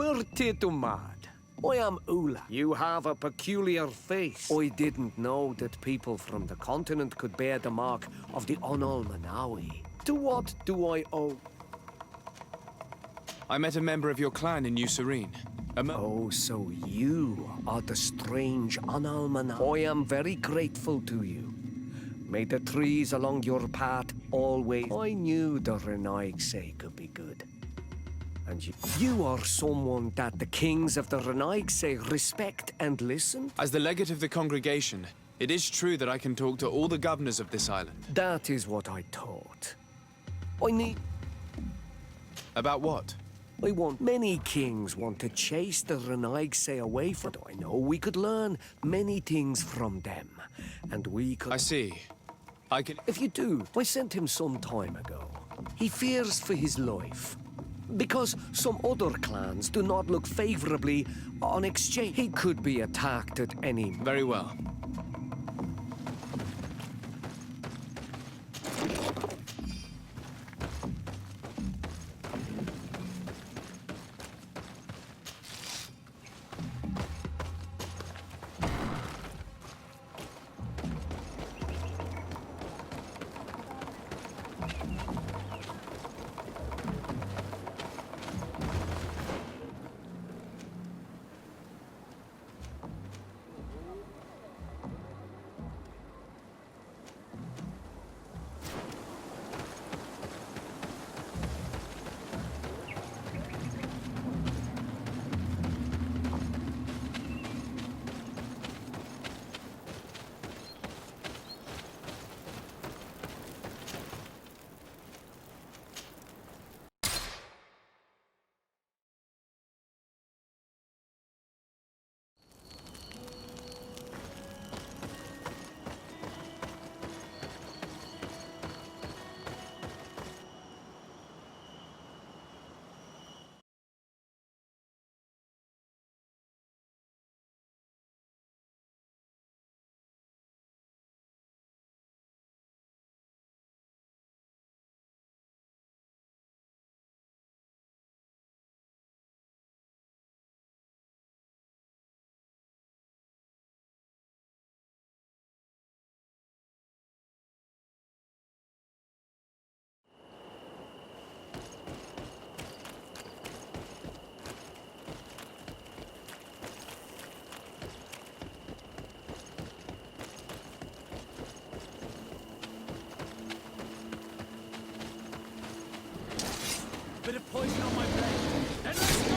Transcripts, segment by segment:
Bertito mad. I am Ula. You have a peculiar face. I didn't know that people from the continent could bear the mark of the Onalmanawi. To what do I owe? I met a member of your clan in New Serene. Oh, so you are the strange Onalmanawi. I am very grateful to you. May the trees along your path always... I knew the Renaigse could be good. And you are someone that the kings of the Renaigse respect and listen? As the legate of the congregation, it is true that I can talk to all the governors of this island. That is what I thought. I need... About what? Many kings want to chase the Renaigse away from... I know we could learn many things from them. And we could... I see. I can... If you do, I sent him some time ago. He fears for his life. Because some other clans do not look favorably on exchange. He could be attacked at any... Very well. Bit of poison on my blade. And let's go!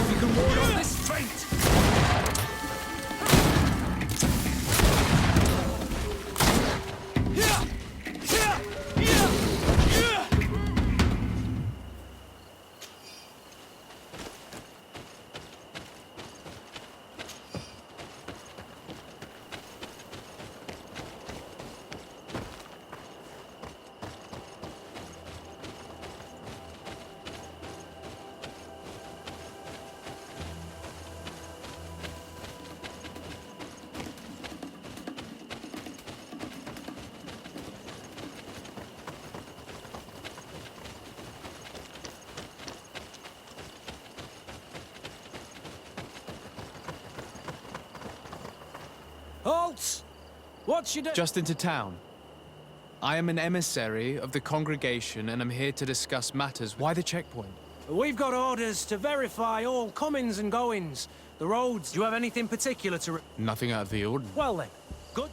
You can ward off this fate! Halt! What you do? Just into town. I am an emissary of the congregation and I'm here to discuss matters. Why the checkpoint? We've got orders to verify all comings and goings. The roads. Do you have anything particular to... Nothing out of the ordinary. Well then, good.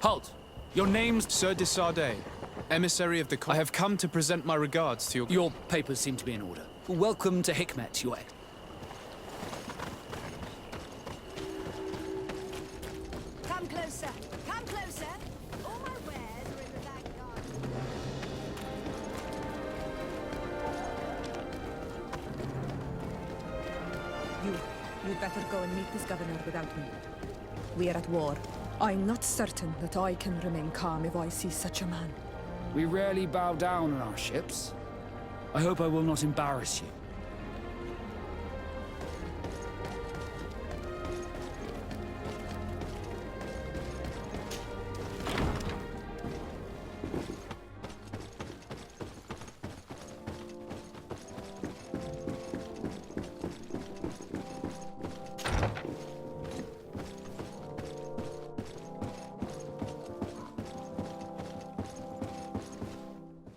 Halt! Your name's... Sir de Sardet, emissary of the... I have come to present my regards to your... Your papers seem to be in order. Welcome to Hikmet, Your Excellency. Come closer. Come closer. All my wares are in the back garden. You'd better go and meet this governor without me. We are at war. I'm not certain that I can remain calm if I see such a man. We rarely bow down on our ships. I hope I will not embarrass you.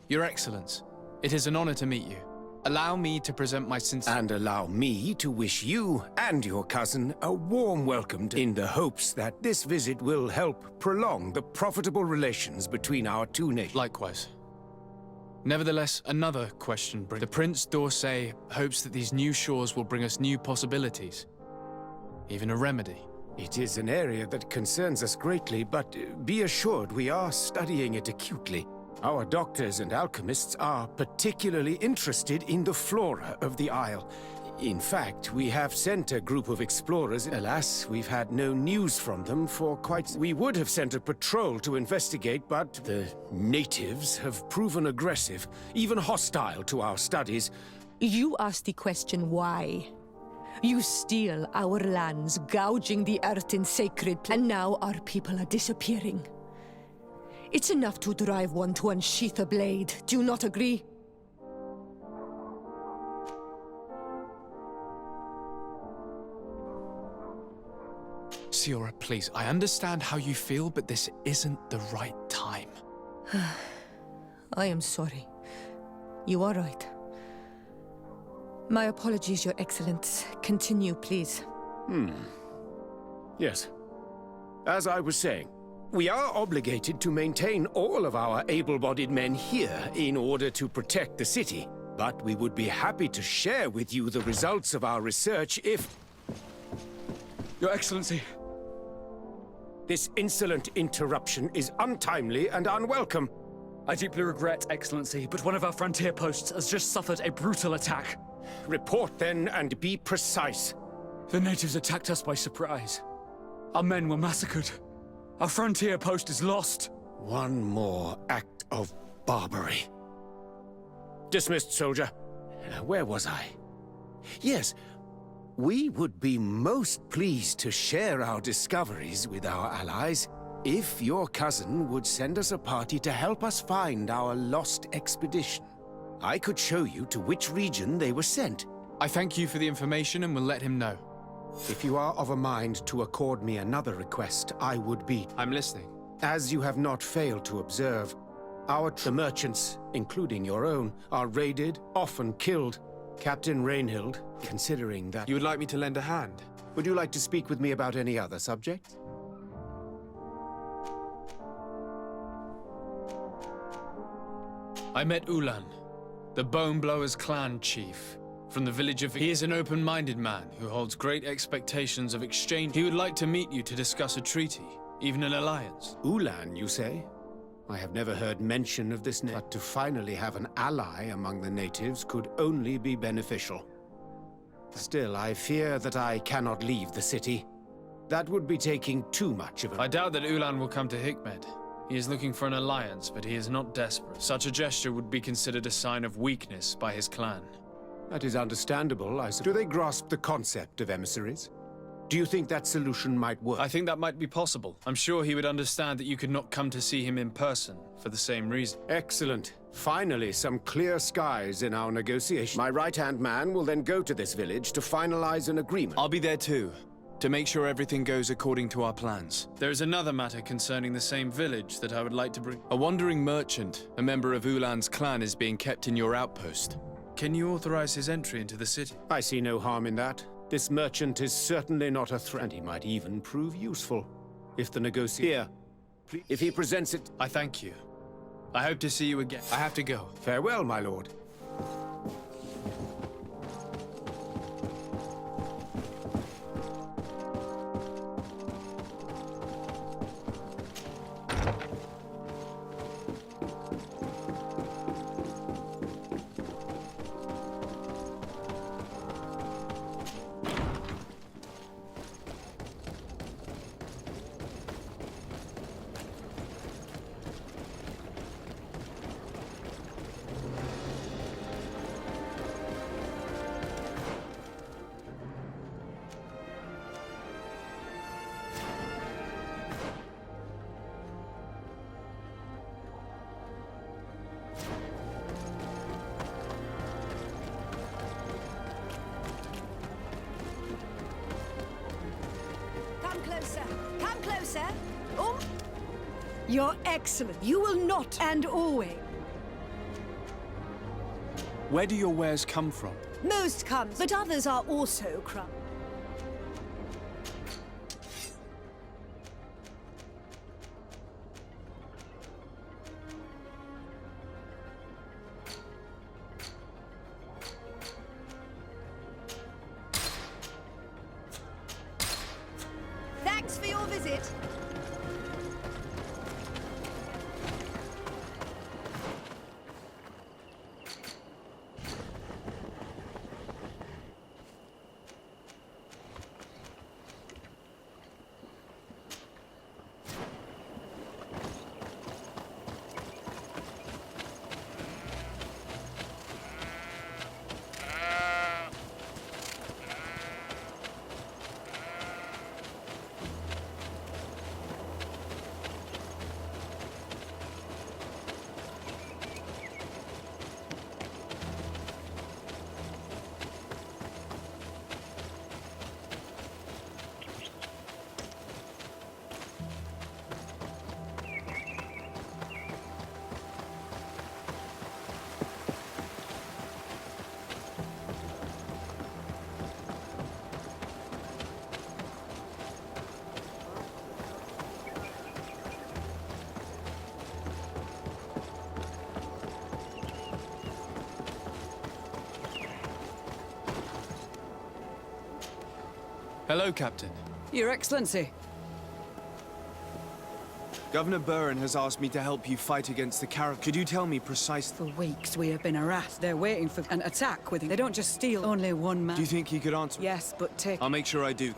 Your Excellence, it is an honor to meet you. Allow me to present my sincere... And allow me to wish you and your cousin a warm welcome in the hopes that this visit will help prolong the profitable relations between our two nations. Likewise. Nevertheless, another question brings... The Prince d'Orsay hopes that these new shores will bring us new possibilities. Even a remedy. It is an area that concerns us greatly, but be assured we are studying it acutely. Our doctors and alchemists are particularly interested in the flora of the Isle. In fact, we have sent a group of explorers. Alas, we've had no news from them for quite... We would have sent a patrol to investigate, but the natives have proven aggressive, even hostile to our studies. You asked the question why. You steal our lands, gouging the earth in sacred and now our people are disappearing. It's enough to drive one to unsheath a blade. Do you not agree? Siora, please, I understand how you feel, but this isn't the right time. I am sorry. You are right. My apologies, Your Excellence. Continue, please. Yes. As I was saying, we are obligated to maintain all of our able-bodied men here in order to protect the city. But we would be happy to share with you the results of our research if... Your Excellency. This insolent interruption is untimely and unwelcome. I deeply regret, Excellency, but one of our frontier posts has just suffered a brutal attack. Report then and be precise. The natives attacked us by surprise. Our men were massacred. Our frontier post is lost. One more act of barbarity. Dismissed, soldier. Where was I? Yes, we would be most pleased to share our discoveries with our allies if your cousin would send us a party to help us find our lost expedition. I could show you to which region they were sent. I thank you for the information and will let him know. If you are of a mind to accord me another request, I would be... I'm listening. As you have not failed to observe, the merchants, including your own, are raided, often killed. Captain Rainhild, considering that... You would like me to lend a hand? Would you like to speak with me about any other subject? I met Ulan, the Bone Blowers clan chief. From the village of... He is an open-minded man who holds great expectations of exchange. He would like to meet you to discuss a treaty, even an alliance. Ulan, you say? I have never heard mention of this name. But to finally have an ally among the natives could only be beneficial. Still, I fear that I cannot leave the city. That would be taking too much of it. I doubt that Ulan will come to Hikmet. He is looking for an alliance, but he is not desperate. Such a gesture would be considered a sign of weakness by his clan. That is understandable, I suppose. Do they grasp the concept of emissaries? Do you think that solution might work? I think that might be possible. I'm sure he would understand that you could not come to see him in person for the same reason. Excellent. Finally, some clear skies in our negotiation. My right-hand man will then go to this village to finalize an agreement. I'll be there too, to make sure everything goes according to our plans. There is another matter concerning the same village that I would like to bring. A wandering merchant, a member of Ulan's clan, is being kept in your outpost. Can you authorize his entry into the city? I see no harm in that. This merchant is certainly not a threat, and he might even prove useful. If the negotiation... Here, If he presents it... I thank you. I hope to see you again. I have to go. Farewell, my lord. Come closer. Come closer. You're excellent. You will not and always. Where do your wares come from? Most comes, but others are also crumb. Thanks for your visit. Hello, Captain. Your Excellency. Governor Buren has asked me to help you fight against the caravan. Could you tell me precisely? For weeks we have been harassed. They're waiting for an attack with him. They don't just steal only one man. Do you think he could answer? Yes, but take... I'll make sure I do.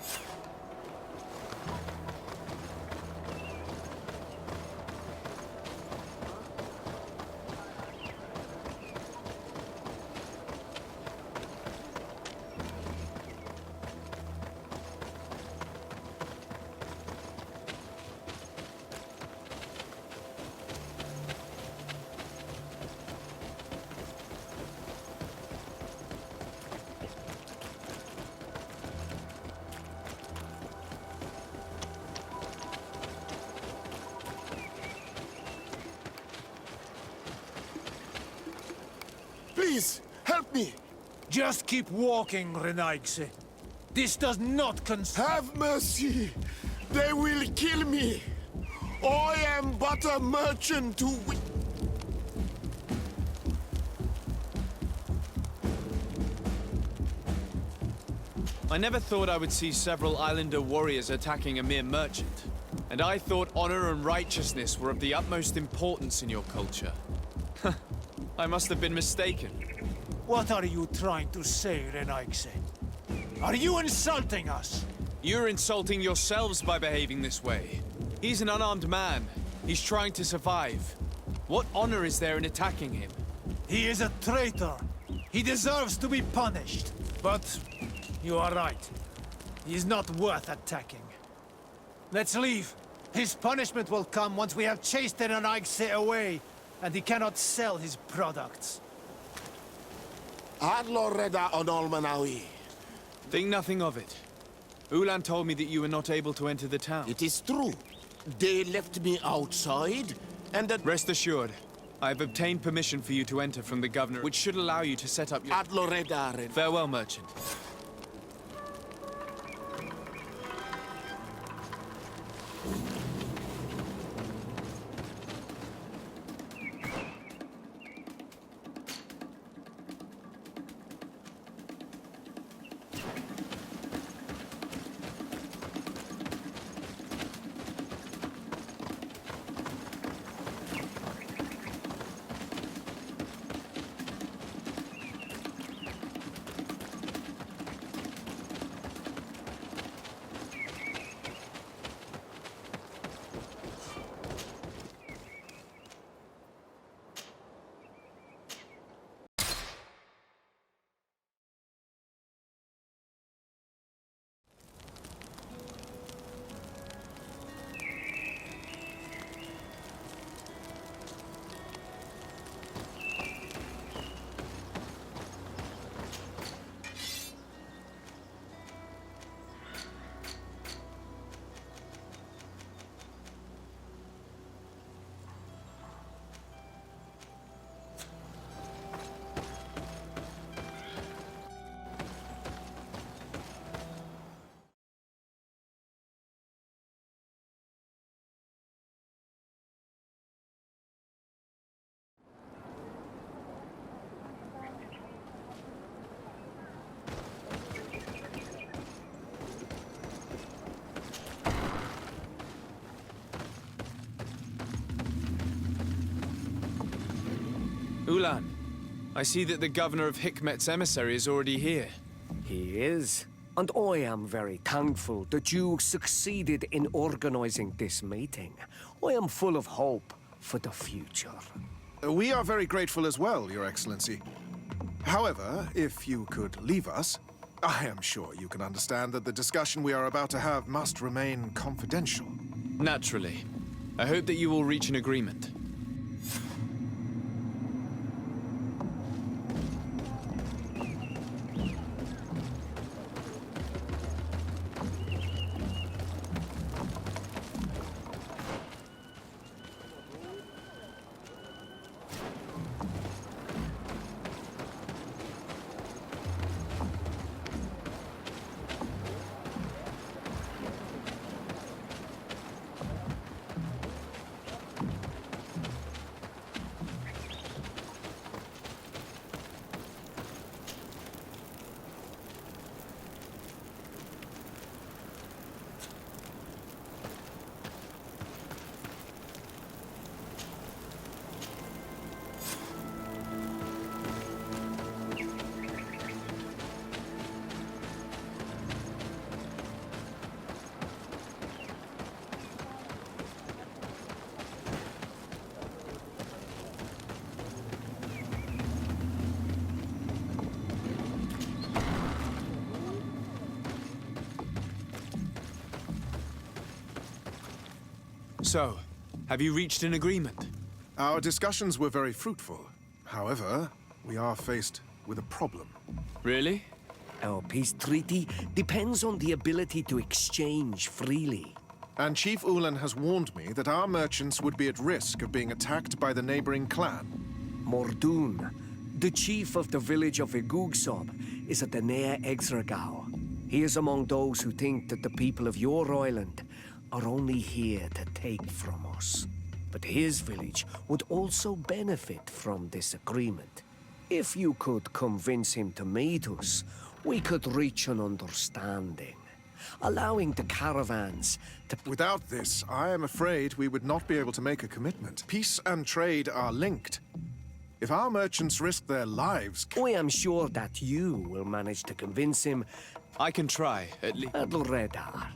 Please, help me! Just keep walking, Renaigse. This does not concern... Have mercy! They will kill me! I am but a merchant who... I never thought I would see several Islander warriors attacking a mere merchant. And I thought honor and righteousness were of the utmost importance in your culture. I must have been mistaken. What are you trying to say, Renaigse? Are you insulting us? You're insulting yourselves by behaving this way. He's an unarmed man. He's trying to survive. What honor is there in attacking him? He is a traitor. He deserves to be punished. But you are right. He is not worth attacking. Let's leave. His punishment will come once we have chased Renaigse away, and he cannot sell his products. Adloreda on Olmanawi. Think nothing of it. Ulan told me that you were not able to enter the town. It is true. They left me outside, and that... Rest assured, I have obtained permission for you to enter from the governor, which should allow you to set up your... Adloreda... Farewell, merchant. Ulan, I see that the governor of Hikmet's emissary is already here. He is. And I am very thankful that you succeeded in organizing this meeting. I am full of hope for the future. We are very grateful as well, Your Excellency. However, if you could leave us, I am sure you can understand that the discussion we are about to have must remain confidential. Naturally. I hope that you will reach an agreement. So, have you reached an agreement? Our discussions were very fruitful. However, we are faced with a problem. Really? Our peace treaty depends on the ability to exchange freely. And Chief Ulan has warned me that our merchants would be at risk of being attacked by the neighboring clan. Mordoon, the chief of the village of Igugsob, is at the Nea Exragao. He is among those who think that the people of your island are only here to take from us. But his village would also benefit from this agreement. If you could convince him to meet us, we could reach an understanding, allowing the caravans to... Without this, I am afraid we would not be able to make a commitment. Peace and trade are linked. If our merchants risk their lives... I am sure that you will manage to convince him. I can try, at least. Radar.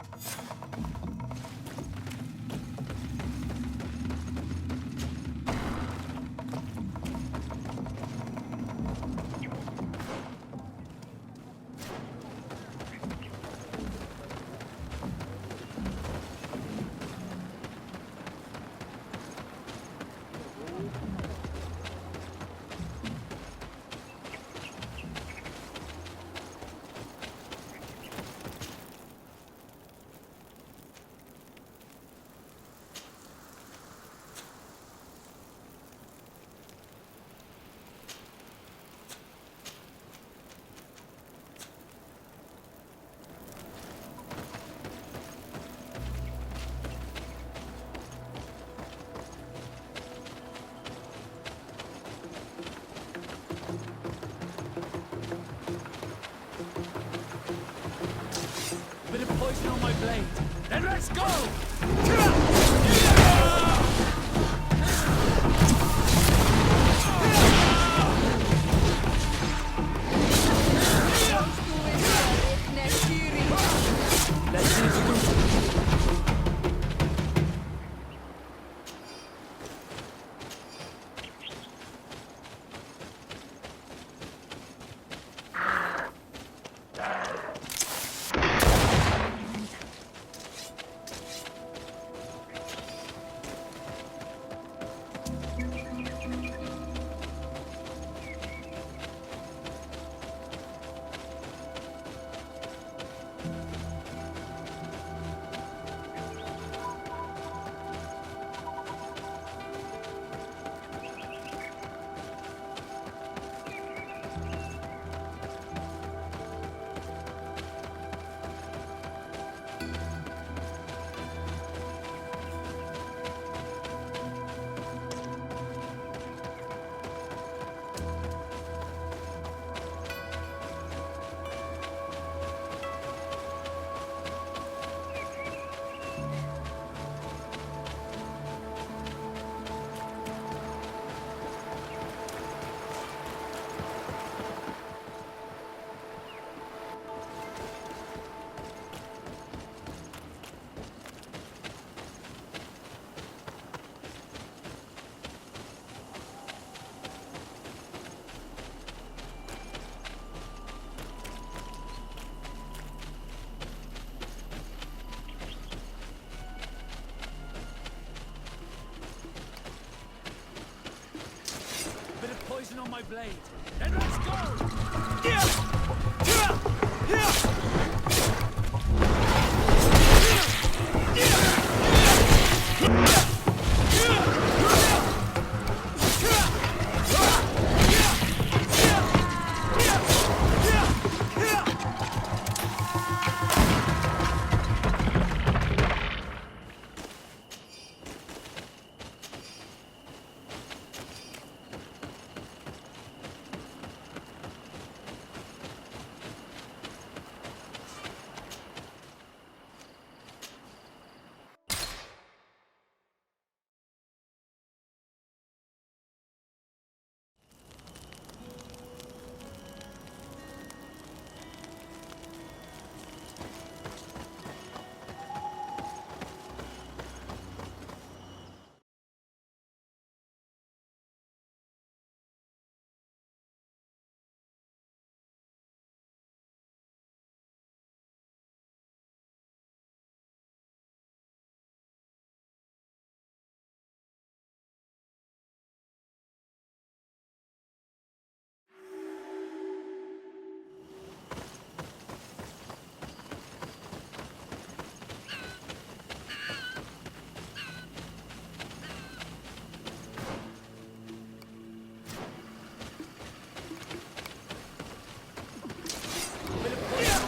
Bit of poison on my blade. Then let's go! my blade. Then let's go!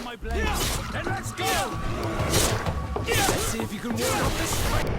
My blade. Then let's go! Let's see if you can ward off this fight.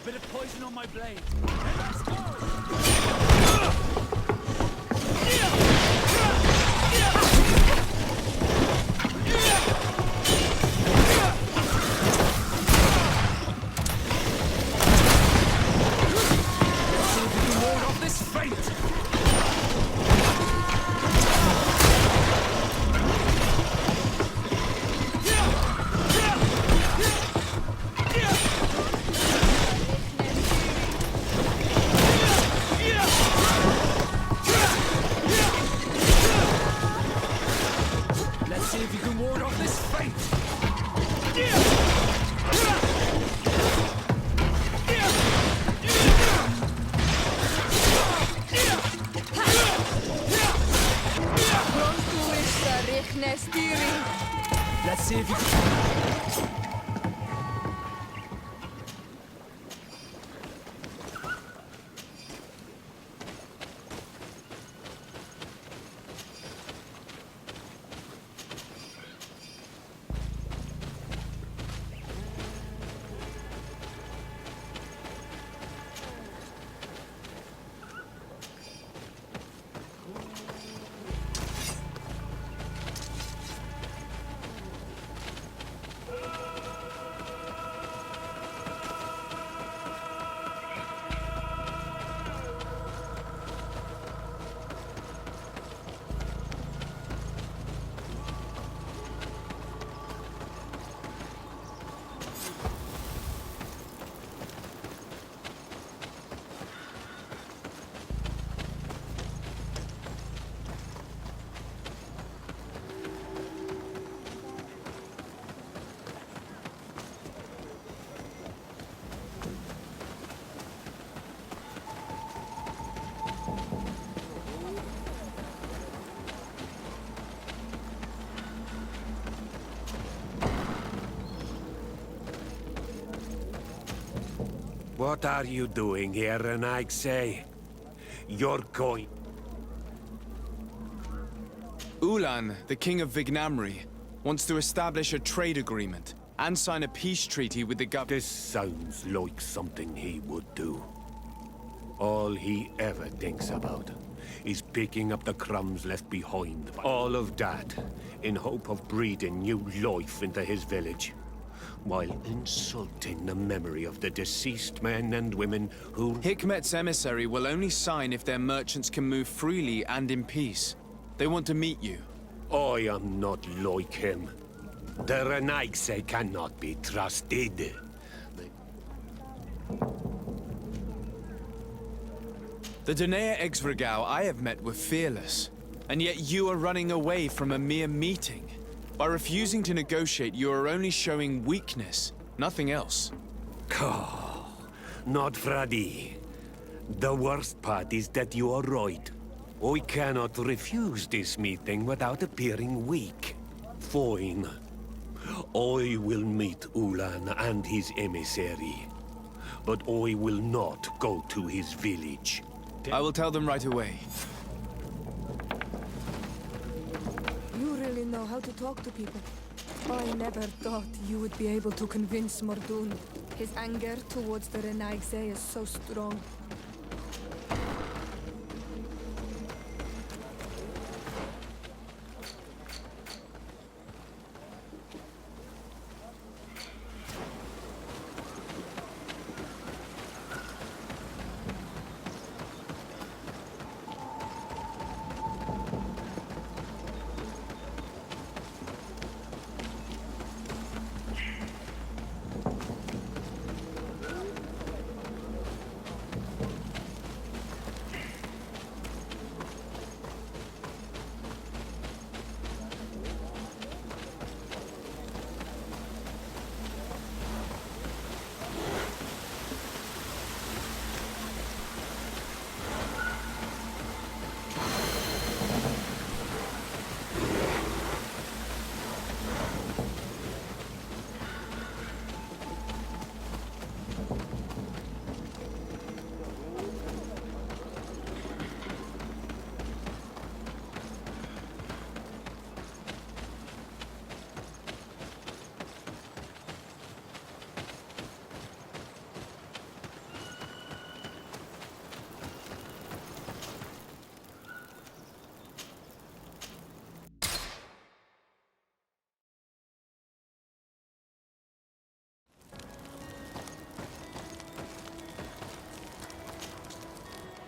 Bit of poison on my blade. Then let's go! Let's see if we can ward off this fate! See if you can ward off this fate! Let's see if you can... What are you doing here, Renaigse? You're going... Ulan, the king of Vignamri, wants to establish a trade agreement and sign a peace treaty with the government. This sounds like something he would do. All he ever thinks about is picking up the crumbs left behind. All of that in hope of breathing new life into his village, while insulting the memory of the deceased men and women who... Hikmet's emissary will only sign if their merchants can move freely and in peace. They want to meet you. I am not like him. The Renaigse cannot be trusted. The Donea Exvrigau I have met were fearless, and yet you are running away from a mere meeting. By refusing to negotiate, you are only showing weakness, nothing else. Not Fradi. The worst part is that you are right. I cannot refuse this meeting without appearing weak. Fine. I will meet Ulan and his emissary. But I will not go to his village. I will tell them right away. You really know how to talk to people. I never thought you would be able to convince Mordoun. His anger towards the Renaigse is so strong.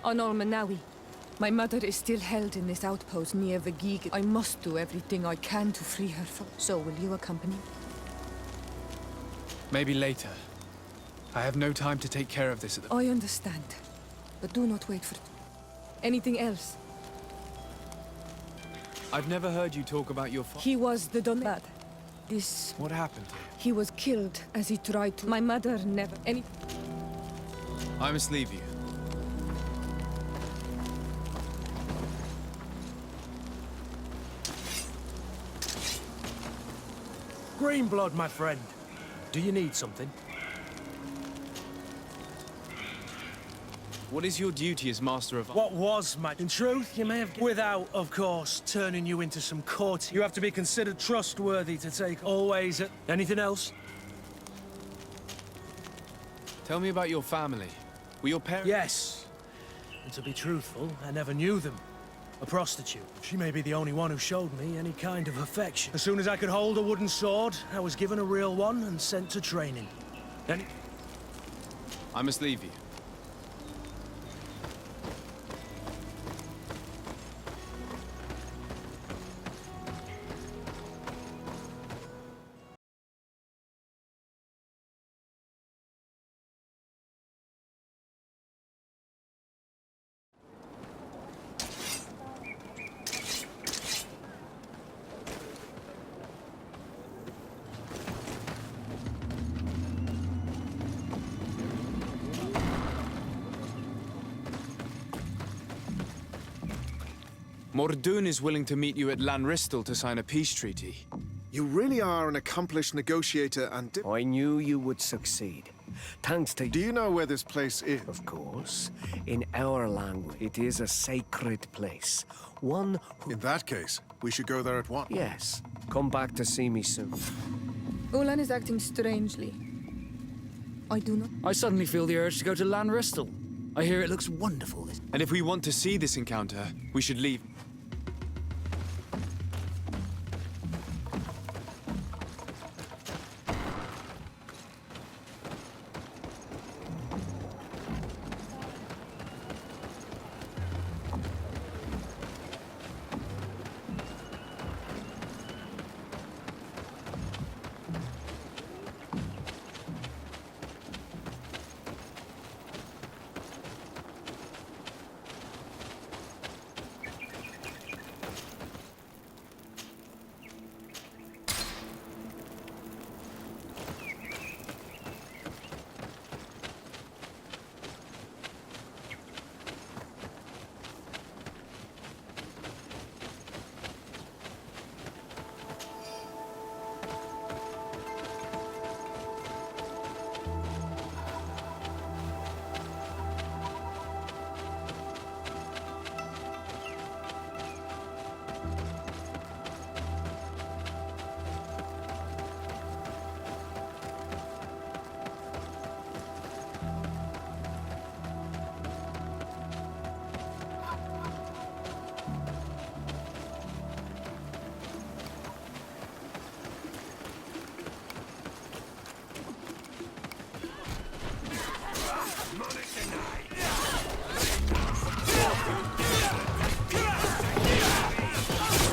On Almanawi. My mother is still held in this outpost near Vagig. I must do everything I can to free her from... So, will you accompany? Maybe later. I have no time to take care of this at the... I understand. But do not wait for... Anything else? I've never heard you talk about your father. He was the Donad. This... What happened to him? He was killed as he tried to... My mother never... I must leave you. Greenblood, my friend. Do you need something? What is your duty as Master of... What was my... In truth, you may have... Without, of course, turning you into some court. You have to be considered trustworthy to take always... Anything else? Tell me about your family. Were your parents... Yes. And to be truthful, I never knew them. A prostitute. She may be the only one who showed me any kind of affection. As soon as I could hold a wooden sword, I was given a real one and sent to training. I must leave you. Mordoun is willing to meet you at Lanristel to sign a peace treaty. You really are an accomplished negotiator and... I knew you would succeed. Thanks to... Do you know where this place is? Of course. In our language, it is a sacred place. One who... In that case, we should go there at once. Yes. Come back to see me soon. Ulan is acting strangely. I do not... I suddenly feel the urge to go to Lanristel. I hear it looks wonderful. And if we want to see this encounter, we should leave.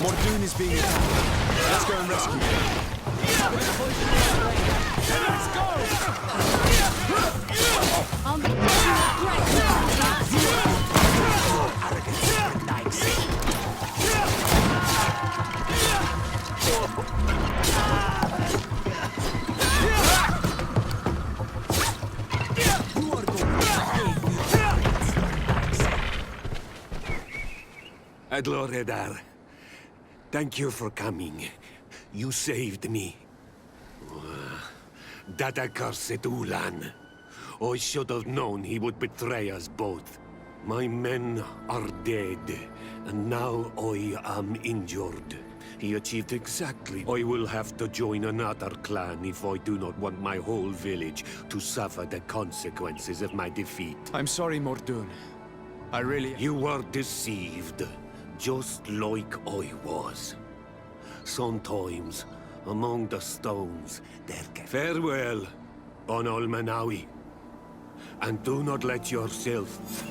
Mordoon is being attacked. Let's go and rescue him. Let's go! I'll make you Adloredar, thank you for coming. You saved me. That accursed Ulan. I should have known he would betray us both. My men are dead, and now I am injured. He achieved exactly. I will have to join another clan if I do not want my whole village to suffer the consequences of my defeat. I'm sorry, Mordoon. I really... You were deceived, just like I was. Sometimes, among the stones, there can... Farewell, Bon Almanawi. And do not let yourself...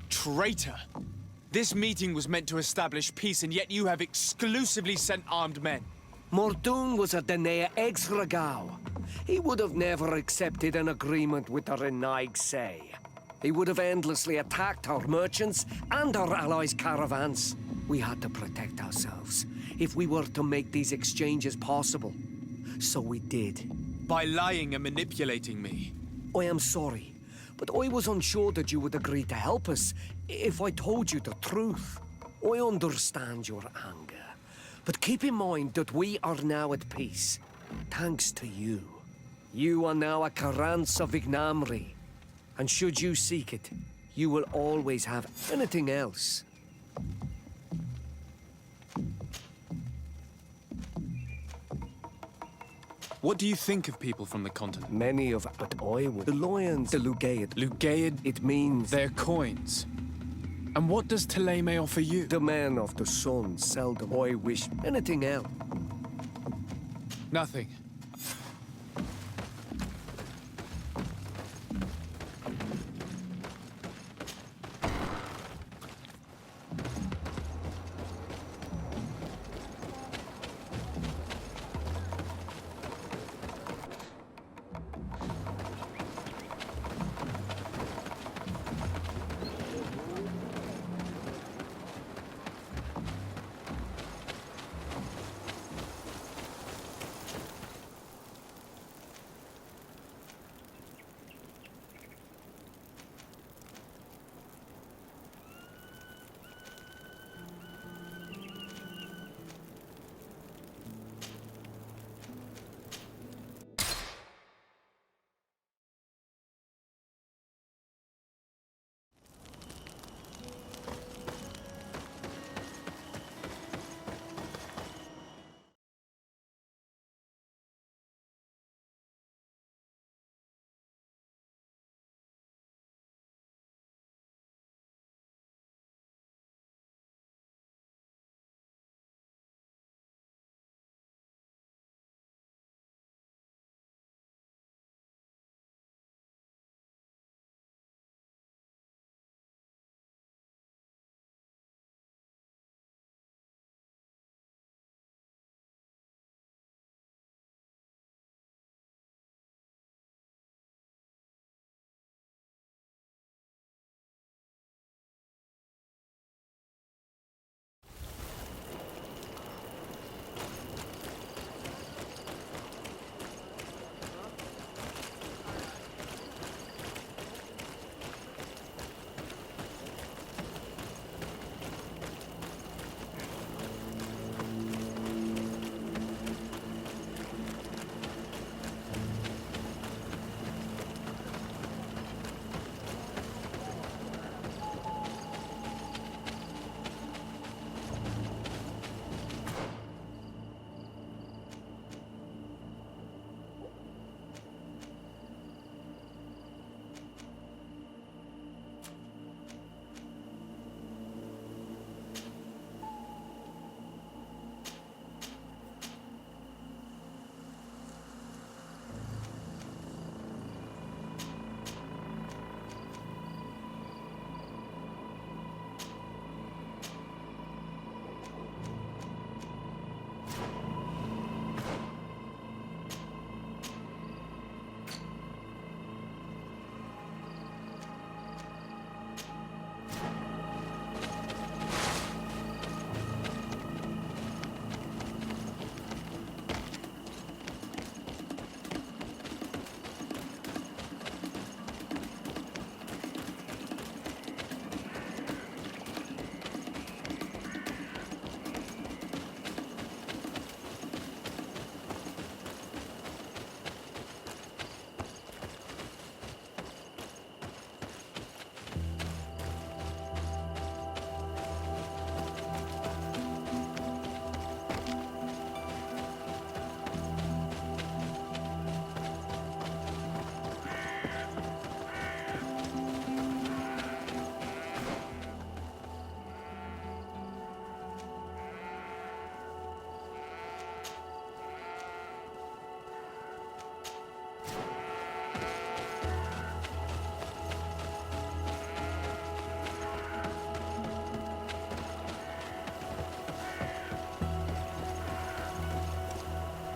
Traitor! This meeting was meant to establish peace, and yet you have exclusively sent armed men. Mordoon was a Denea ex-Regao. He would have never accepted an agreement with the Renaig Say. He would have endlessly attacked our merchants and our allies' caravans. We had to protect ourselves if we were to make these exchanges possible. So we did. By lying and manipulating me. I am sorry, but I was unsure that you would agree to help us if I told you the truth. I understand your anger, but keep in mind that we are now at peace, thanks to you. You are now a Karans of Ignamri, and should you seek it, you will always have anything else. What do you think of people from the continent? Many of, but I would. The lions, the Lugaid. Lugaid? It means... They're coins. And what does Teleme offer you? The men of the sun seldom. I wish anything else. Nothing.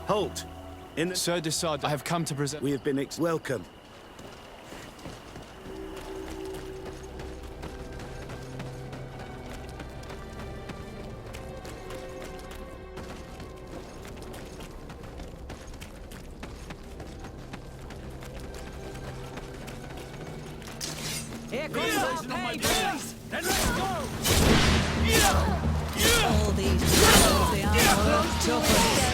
Halt! Sir Desard, I have come to present... We have been welcome. Here comes our payday! Then let's go! All these battles, they are worth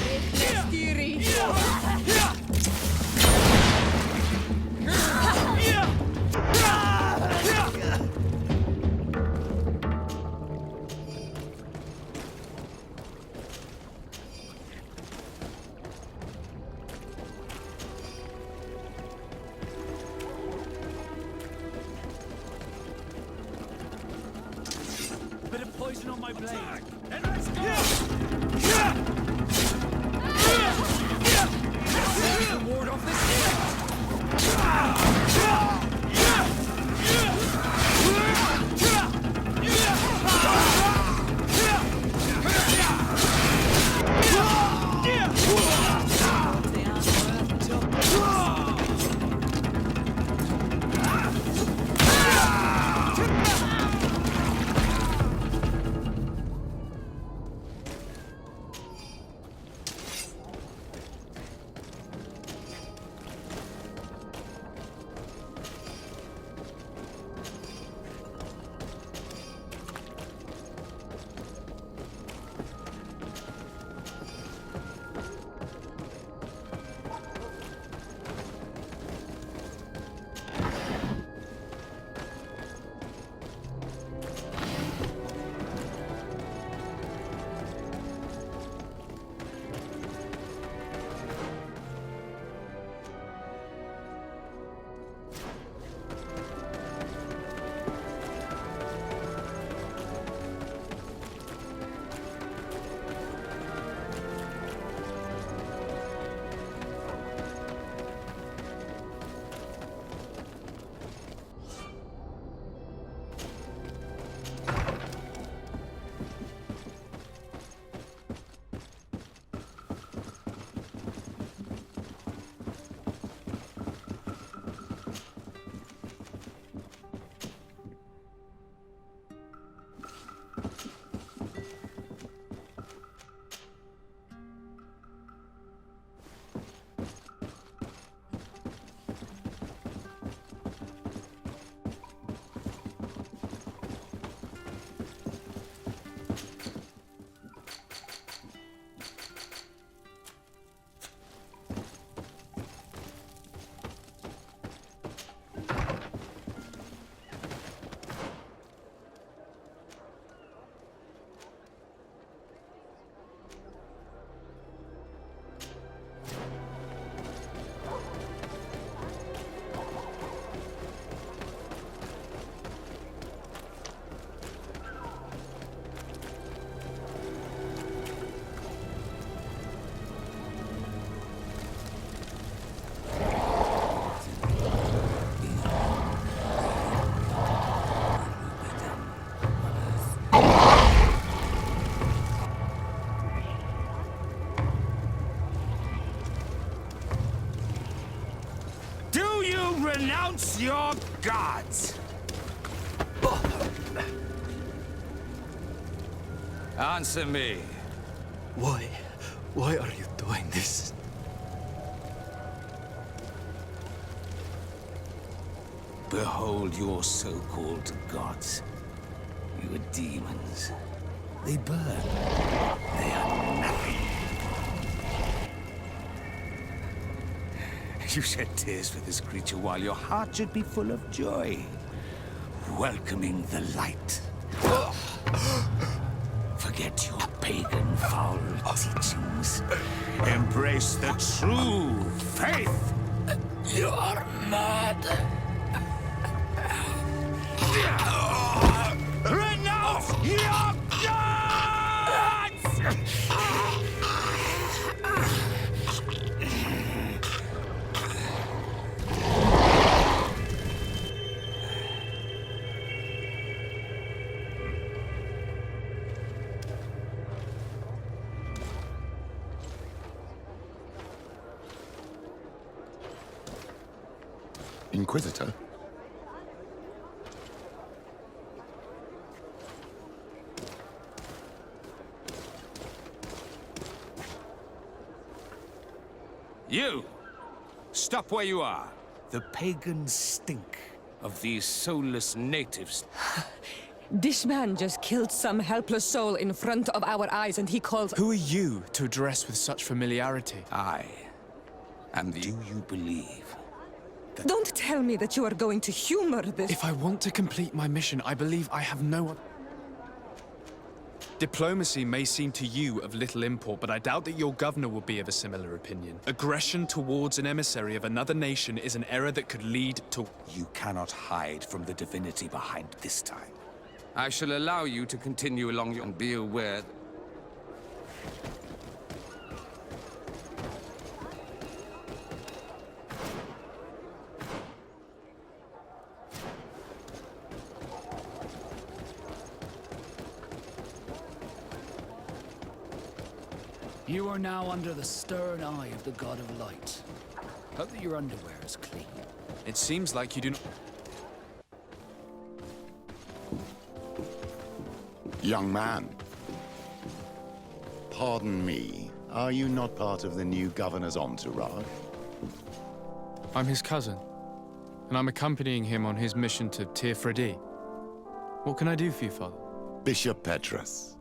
Bit of poison on my blade. Then let's go! We can ward off this Renounce your gods! Answer me. Why are you doing this? Behold your so-called gods. Your demons. They burn. They are nothing. You shed tears for this creature while your heart should be full of joy. Welcoming the light. Forget your pagan foul teachings. Embrace the true faith. You are mad. Renounce your gods! Inquisitor? You! Stop where you are. The pagans stink, of these soulless natives. This man just killed some helpless soul in front of our eyes, and he calls— Who are you to address with such familiarity? And do you believe? Don't tell me that you are going to humor this. If I want to complete my mission, I believe I have no other. Diplomacy may seem to you of little import, but I doubt that your governor will be of a similar opinion. Aggression towards an emissary of another nation is an error that could lead to— You cannot hide from the divinity behind this time. I shall allow you to continue along your— and be aware that— You are now under the stern eye of the God of Light. Hope that your underwear is clean. It seems like you do not— Young man. Pardon me, are you not part of the new governor's entourage? I'm his cousin, and I'm accompanying him on his mission to Tir-Fredi. What can I do for you, Father? Bishop Petrus,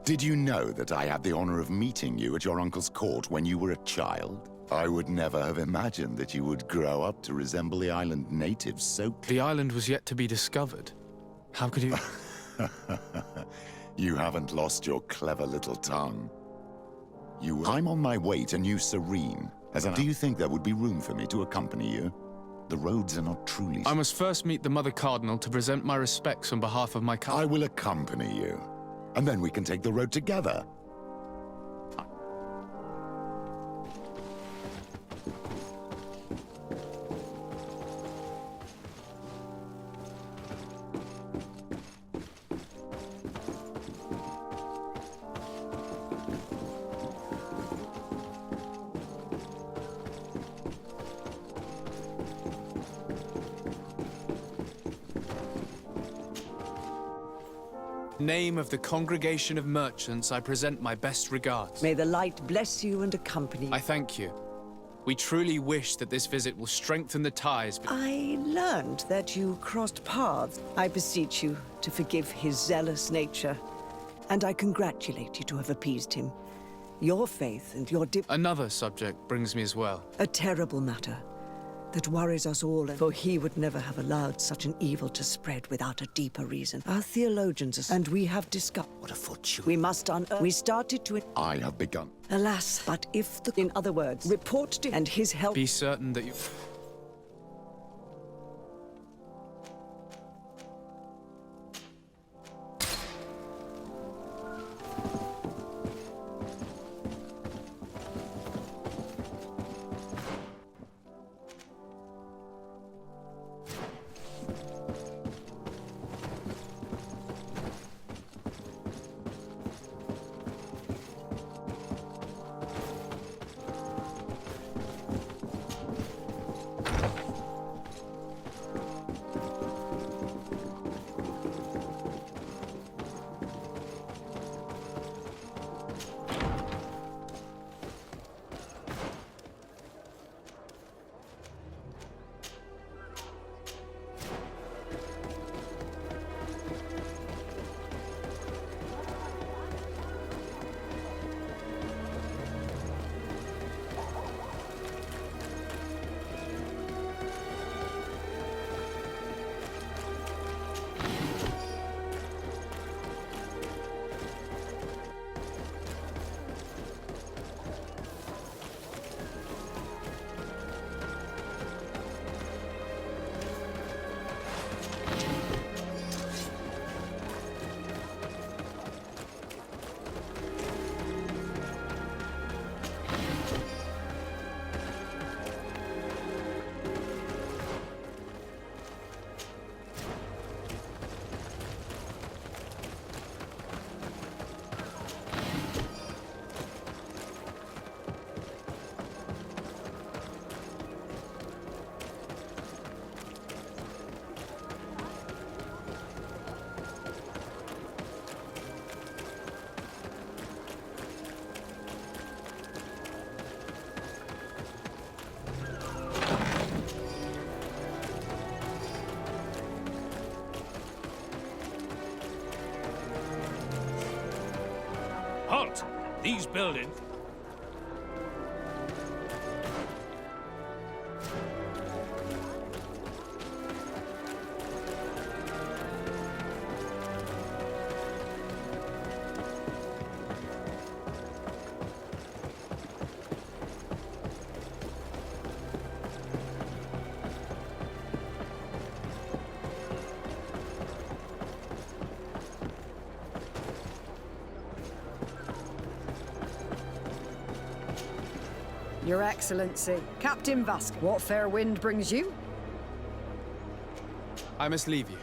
did you know that I had the honor of meeting you at your uncle's court when you were a child? I would never have imagined that you would grow up to resemble the island natives so— The island was yet to be discovered. How could you— You haven't lost your clever little tongue. I'm on my way to New Serene. Do you think there would be room for me to accompany you? The roads are not truly— I must first meet the Mother Cardinal to present my respects on behalf of my I will accompany you, and then we can take the road together. Name of the Congregation of Merchants, I present my best regards. May the light bless you and accompany you. I thank you. We truly wish that this visit will strengthen the ties. I learned that you crossed paths. I beseech you to forgive his zealous nature, and I congratulate you to have appeased him. Your faith and your Another subject brings me as well. A terrible matter that worries us all, for he would never have allowed such an evil to spread without a deeper reason. Our theologians, and we have discovered— What a fortune. We must unearth— We started to— I have begun. Alas, but if the— In other words, report to— and his help— Be certain that you— These buildings... Your Excellency, Captain Vasco, what fair wind brings you? I must leave you.